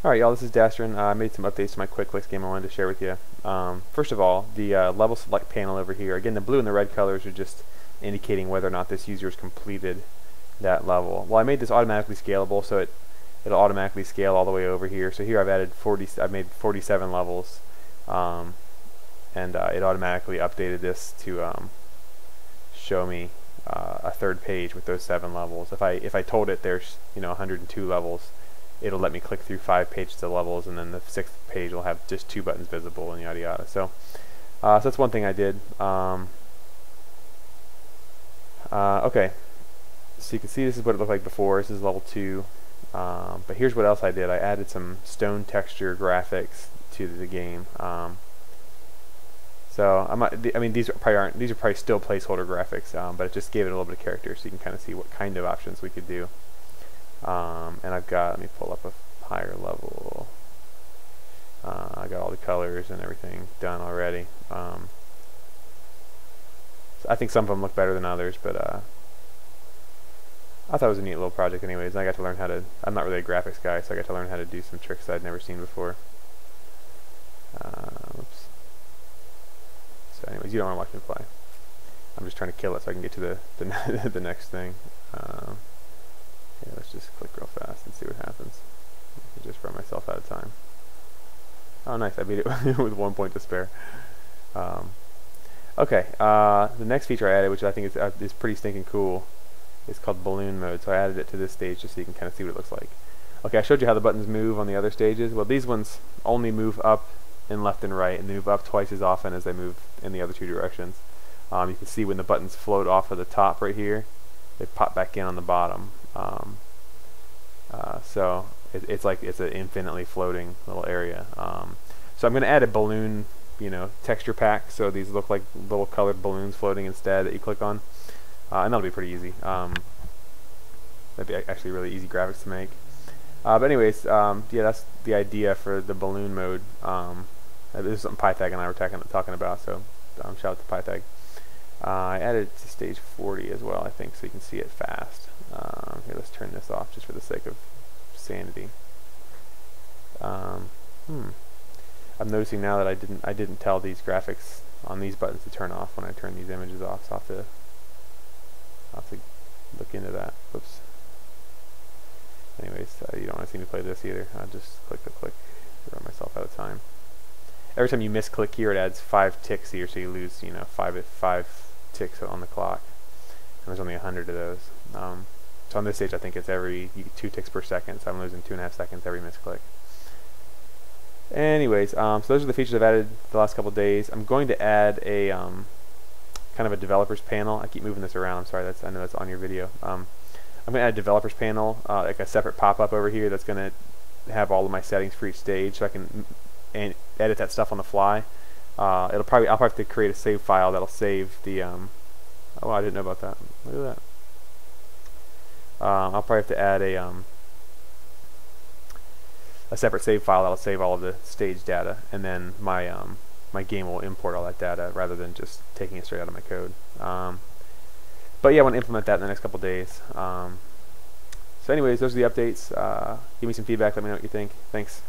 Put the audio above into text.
Alright y'all, this is Dastrn. I made some updates to my Quick Clicks game I wanted to share with you. First of all, the level select panel over here, again the blue and the red colors are just indicating whether or not this user has completed that level. Well, I made this automatically scalable, so it'll automatically scale all the way over here. So here I've made 47 levels, and it automatically updated this to show me a third page with those 7 levels. If I told it there's 102 levels, it'll let me click through 5 pages of levels, and then the 6th page will have just 2 buttons visible and yada yada. So that's one thing I did. Okay, so you can see this is what it looked like before. This is level 2. But here's what else I did. I added some stone texture graphics to the game. So I mean these are probably still placeholder graphics, but it just gave it a little bit of character, so you can kind of see what kind of options we could do. And let me pull up a higher level. I got all the colors and everything done already. So I think some of them look better than others, but I thought it was a neat little project anyways. And I got to learn how to, I'm not really a graphics guy, so I got to learn how to do some tricks I'd never seen before. Oops. So anyways, you don't want to watch me play. I'm just trying to kill it so I can get to the next thing. Yeah, let's just click real fast and see what happens. I can just run myself out of time. Oh nice, I beat it with 1 point to spare. Okay, the next feature I added, which I think is pretty stinking cool, is called balloon mode. So I added it to this stage just so you can kind of see what it looks like. Okay, I showed you how the buttons move on the other stages. Well, these ones only move up and left and right, and they move up twice as often as they move in the other 2 directions. You can see when the buttons float off of the top right here, they pop back in on the bottom. So it's like it's an infinitely floating little area. So I'm going to add a balloon, texture pack, so these look like little colored balloons floating instead that you click on, and that'll be pretty easy. That'd be actually really easy graphics to make. But anyways, yeah, that's the idea for the balloon mode. This is something Pythag and I were talking about, so shout out to Pythag. I added it to stage 40 as well, I think, so you can see it fast. Here, let's turn this off just for the sake of sanity. I'm noticing now that I didn't tell these graphics on these buttons to turn off when I turn these images off, so I'll have to look into that. Whoops. Anyways, you don't want to see me play this either. I'll just click to run myself out of time. Every time you misclick here, it adds 5 ticks here, so you lose 5 ticks on the clock. And there's only 100 of those. So on this stage, I think it's every 2 ticks per second, so I'm losing 2.5 seconds every misclick. Anyways, so those are the features I've added the last couple of days. I'm going to add a kind of a developers panel. I keep moving this around. I'm sorry. I know that's on your video. I'm going to add a developers panel, like a separate pop-up over here that's going to have all of my settings for each stage, so I can edit that stuff on the fly. I'll probably have to create a save file that'll save the. Oh, I didn't know about that. Look at that. I'll probably have to add a separate save file that'll save all of the stage data, and then my game will import all that data rather than just taking it straight out of my code. But yeah, I want to implement that in the next couple days. So anyways, those are the updates. Give me some feedback. Let me know what you think. Thanks.